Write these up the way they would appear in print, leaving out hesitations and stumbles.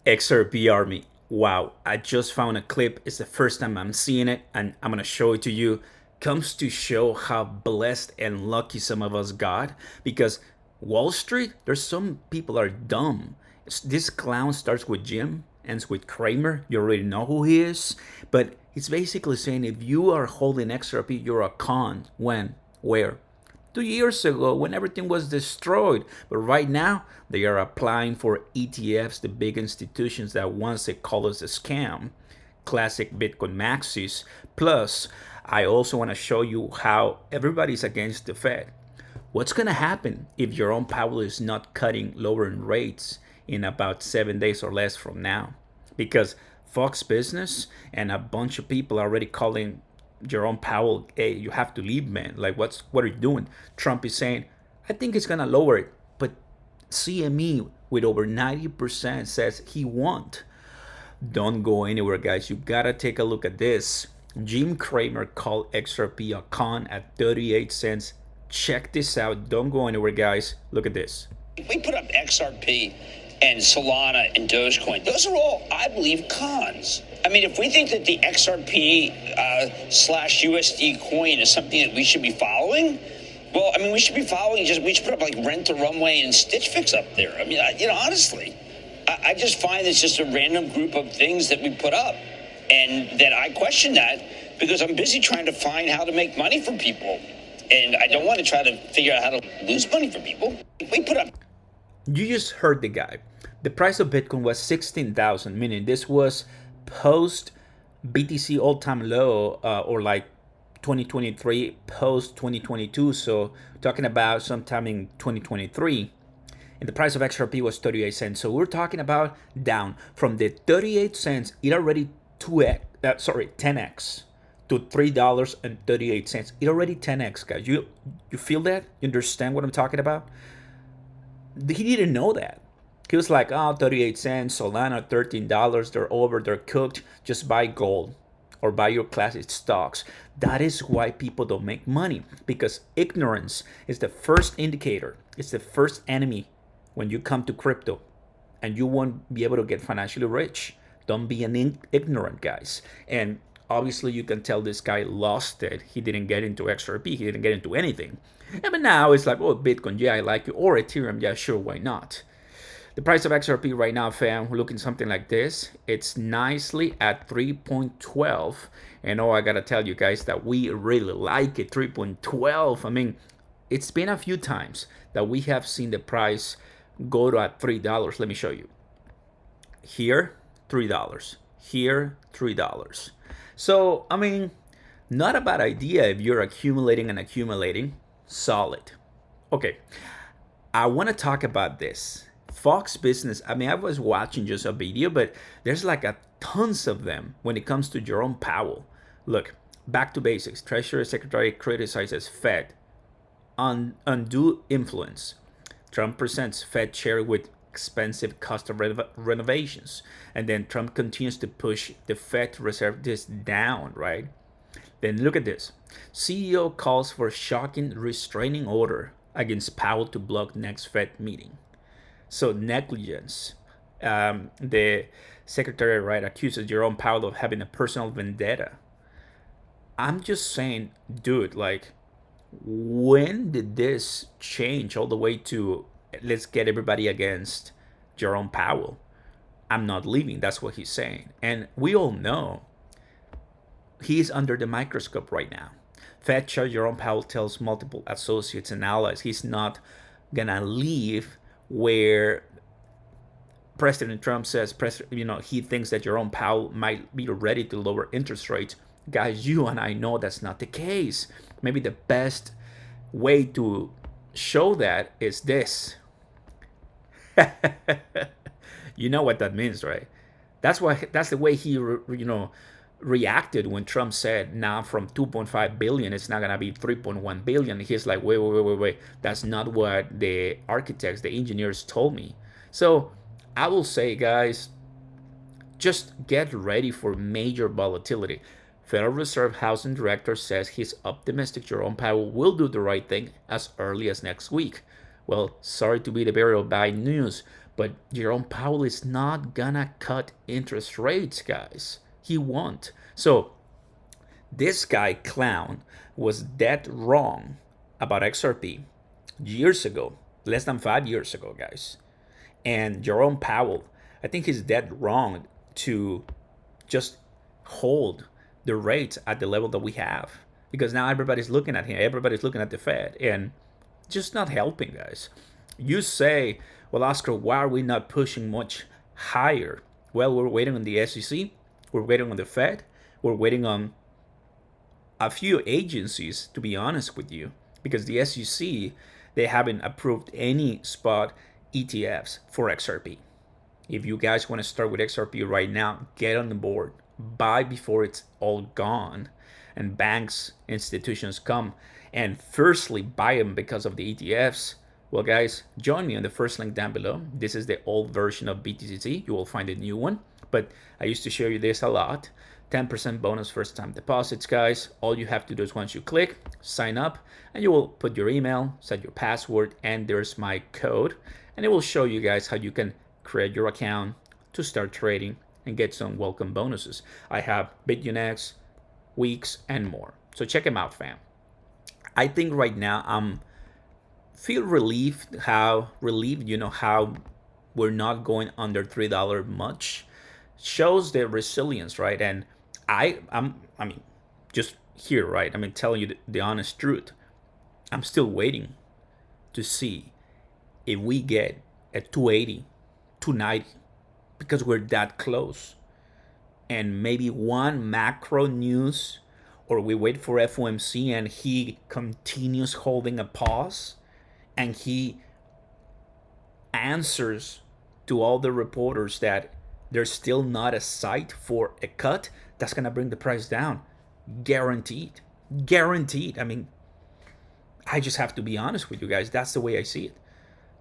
XRP army. Wow, I just found a clip. It's the first time I'm seeing it, and I'm gonna show it to you. Comes to show how blessed and lucky some of us got, because Wall Street, there's some people are dumb. This clown starts with Jim, ends with Kramer. You already know who he is, but he's basically saying if you are holding XRP, you're a con. When? Where? 2 years ago when everything was destroyed. But right now, they are applying for ETFs, the big institutions that once they call us a scam. Classic Bitcoin maxis. Plus, I also want to show you how everybody's against the Fed. What's going to happen if Jerome Powell is not cutting lowering rates in about 7 days or less from now? Because Fox Business and a bunch of people are already calling Jerome Powell, hey, you have to leave, man. Like, what are you doing? Trump is saying, I think it's gonna lower it, but CME with over 90% says he won't. Don't go anywhere, guys. You gotta take a look at this. Jim Cramer called XRP a con at 38 cents. Check this out. Don't go anywhere, guys. Look at this. If we put up XRP and Solana and Dogecoin, those are all, I believe, cons. I mean, if we think that the XRP slash USD coin is something that we should be following, well, I mean, we should be following, we should put up like Rent the Runway and Stitch Fix up there. I mean, honestly, I just find it's just a random group of things that we put up, and that I question that because I'm busy trying to find how to make money for people. And I don't want to try to figure out how to lose money for people. If we put up. You just heard the guy. The price of Bitcoin was 16,000, meaning this was post BTC all-time low, or like 2023 post 2022. So talking about sometime in 2023, and the price of XRP was 38 cents. So we're talking about down from the 38 cents. It already 10x to $3.38. It already 10x, guys. You feel that? You understand what I'm talking about? He didn't know that. He was like, oh, 38 cents, Solana, $13, they're over, they're cooked. Just buy gold or buy your classic stocks. That is why people don't make money, because ignorance is the first indicator. It's the first enemy when you come to crypto, and you won't be able to get financially rich. Don't be an ignorant, guys. And obviously, you can tell this guy lost it. He didn't get into XRP. He didn't get into anything. And but now it's like, oh, Bitcoin, yeah, I like it. Or Ethereum, yeah, sure, why not? The price of XRP right now, fam, we're looking something like this. It's nicely at 3.12. And oh, I got to tell you guys that we really like it, 3.12. I mean, it's been a few times that we have seen the price go to at $3. Let me show you. Here, $3. Here, $3. So, I mean, not a bad idea if you're accumulating and accumulating. Solid. Okay, I want to talk about this. Fox Business, I mean, I was watching just a video, but there's like tons of them when it comes to Jerome Powell. Look, back to basics. Treasury Secretary criticizes Fed on undue influence. Trump presents Fed chair with expensive cost of renovations. And then Trump continues to push the Fed to reserve this down, right? Then look at this. CEO calls for shocking restraining order against Powell to block next Fed meeting. So negligence. The secretary, right, accuses Jerome Powell of having a personal vendetta. I'm just saying, dude, like, when did this change all the way to let's get everybody against Jerome Powell? I'm not leaving. That's what he's saying. And we all know he's under the microscope right now. Fed Chair Jerome Powell tells multiple associates and allies he's not going to leave where President Trump says, he thinks that Jerome Powell might be ready to lower interest rates. Guys, you and I know that's not the case. Maybe the best way to show that is this. You know what that means, right? That's the way he, reacted when Trump said now from 2.5 billion it's not gonna be 3.1 billion. He's like, wait. That's not what the architects, the engineers told me. So I will say, guys, just get ready for major volatility. Federal Reserve Housing Director says he's optimistic Jerome Powell will do the right thing as early as next week. Well, sorry to be the bearer of bad news, But Jerome Powell is not gonna cut interest rates, guys. He won't. So this guy clown was dead wrong about XRP years ago, less than 5 years ago, guys. And Jerome Powell, I think he's dead wrong to just hold the rates at the level that we have, because now everybody's looking at him, everybody's looking at the Fed, and just not helping, guys. You say, well, Oscar, why are we not pushing much higher? Well, we're waiting on the SEC, we're waiting on the Fed, we're waiting on a few agencies, to be honest with you, because the SEC, they haven't approved any spot ETFs for XRP. If you guys want to start with XRP right now, get on the board. Buy before it's all gone and banks, institutions come and firstly buy them because of the ETFs. Well, guys, join me on the first link down below. This is the old version of BTC. You will find a new one, but I used to show you this a lot. 10% bonus first time deposits, guys. All you have to do is once you click, sign up, and you will put your email, set your password, and there's my code. And it will show you guys how you can create your account to start trading and get some welcome bonuses. I have Bitunix, Weeks, and more. So check them out, fam. I think right now I'm feel relieved how we're not going under $3 much. Shows the resilience, right? And I mean, just here, right? I mean, telling you the honest truth. I'm still waiting to see if we get a 280, 290, because we're that close. And maybe one macro news, or we wait for FOMC and he continues holding a pause and he answers to all the reporters that there's still not a sight for a cut. That's going to bring the price down. Guaranteed. Guaranteed. I mean, I just have to be honest with you guys. That's the way I see it.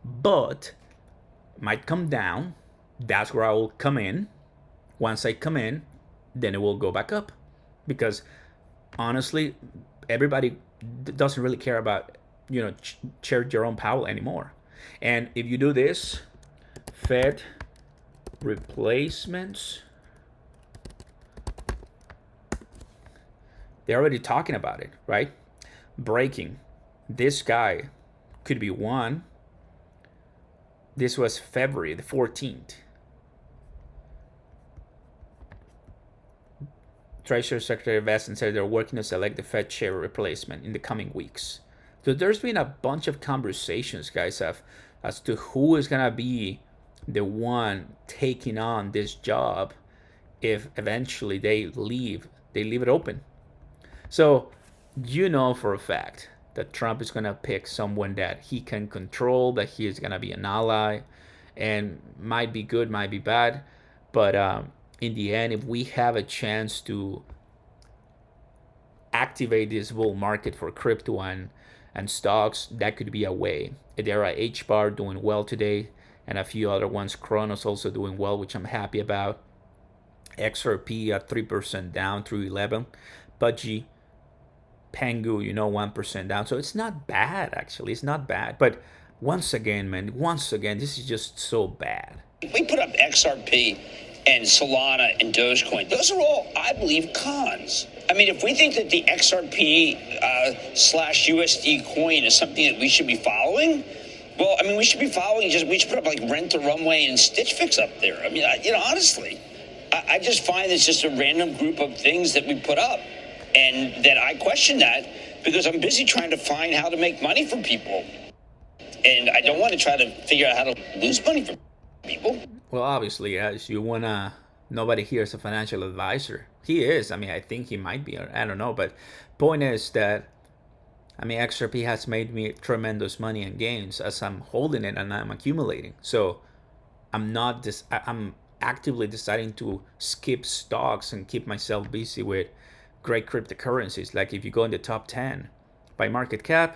But might come down. That's where I will come in. Once I come in, then it will go back up. Because honestly, everybody doesn't really care about, Chair Jerome Powell anymore. And if you do this, Fed replacements, they're already talking about it, right? Breaking. This guy could be one. This was February the 14th. Treasury Secretary Vest said they're working to select the Fed chair replacement in the coming weeks. So there's been a bunch of conversations, guys, as to who is going to be the one taking on this job if eventually they leave it open. So for a fact that Trump is going to pick someone that he can control, that he is going to be an ally, and might be good, might be bad, but in the end, if we have a chance to activate this bull market for crypto and stocks, that could be a way. Edera H-bar doing well today, and a few other ones. Kronos also doing well, which I'm happy about. XRP at 3% down through 11. Pudgy, Pengu, 1% down. So it's not bad, actually. It's not bad. But once again, this is just so bad. We put up XRP and Solana and Dogecoin. Those are all, I believe, cons. I mean, if we think that the XRP slash USD coin is something that we should be following, well, I mean, we should be following, we should put up like Rent the Runway and Stitch Fix up there. I mean, honestly, I just find it's just a random group of things that we put up, and that I question that because I'm busy trying to find how to make money for people. And I don't want to try to figure out how to lose money for people. Well, obviously, as you wanna, nobody here is a financial advisor. He is. I mean, I think he might be. I don't know. But point is that, I mean, XRP has made me tremendous money and gains as I'm holding it and I'm accumulating. So I'm actively deciding to skip stocks and keep myself busy with great cryptocurrencies. Like if you go in the top 10 by market cap,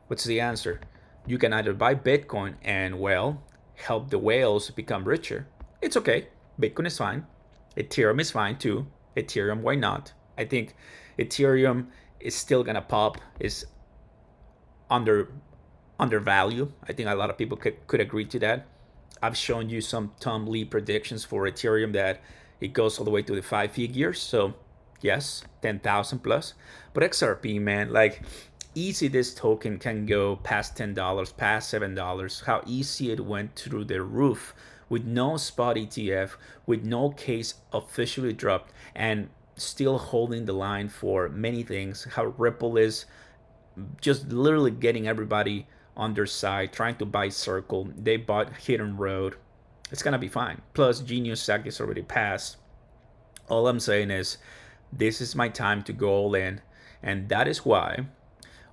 what's the answer? You can either buy Bitcoin and, well, help the whales become richer. It's okay. Bitcoin is fine. Ethereum is fine too. Ethereum, why not? I think Ethereum is still gonna pop. Is undervalued. I think a lot of people could agree to that. I've shown you some Tom Lee predictions for Ethereum that it goes all the way to the 5 figures. So yes, 10,000 plus. But XRP, man, like easy this token can go past $10, past $7. How easy it went through the roof with no spot ETF, with no case officially dropped, and still holding the line for many things. How Ripple is just literally getting everybody on their side, trying to buy Circle. They bought Hidden Road. It's gonna be fine. Plus, Genius Sack is already passed. All I'm saying is, this is my time to go all in, and that is why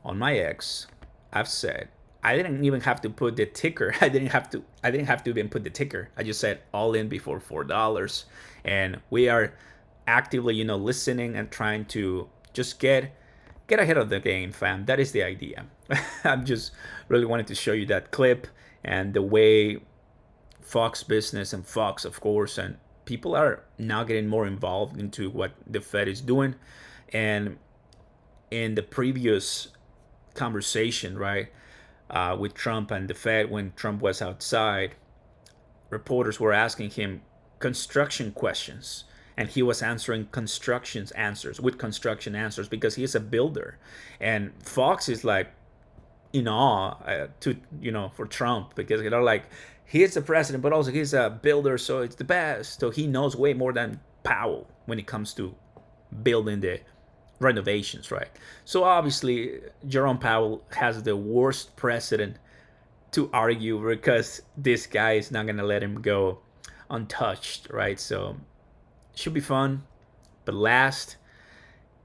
on my X, I've said I didn't even have to put the ticker. I didn't have to even put the ticker. I just said all in before $4, and we are actively, listening and trying to just get ahead of the game, fam. That is the idea. I'm just really wanted to show you that clip and the way Fox Business and Fox, of course, and people are now getting more involved into what the Fed is doing. And in the previous conversation, right, with Trump and the Fed, when Trump was outside, reporters were asking him construction questions, and he was answering construction answers because he is a builder. And Fox is like in awe to for Trump, because like he is the president, but also he's a builder, so it's the best. So he knows way more than Powell when it comes to building the renovations, right? So obviously Jerome Powell has the worst precedent to argue, because this guy is not gonna let him go untouched, right? So it should be fun. But last,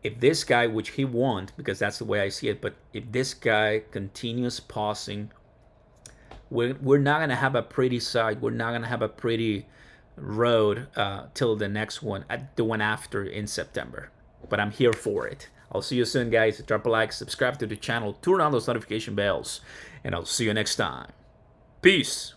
if this guy, which he won't, because that's the way I see it, but if this guy continues pausing, we're not gonna have a pretty side. We're not gonna have a pretty road till the next one, the one after in September. But I'm here for it. I'll see you soon, guys. Drop a like, subscribe to the channel, turn on those notification bells, and I'll see you next time. Peace.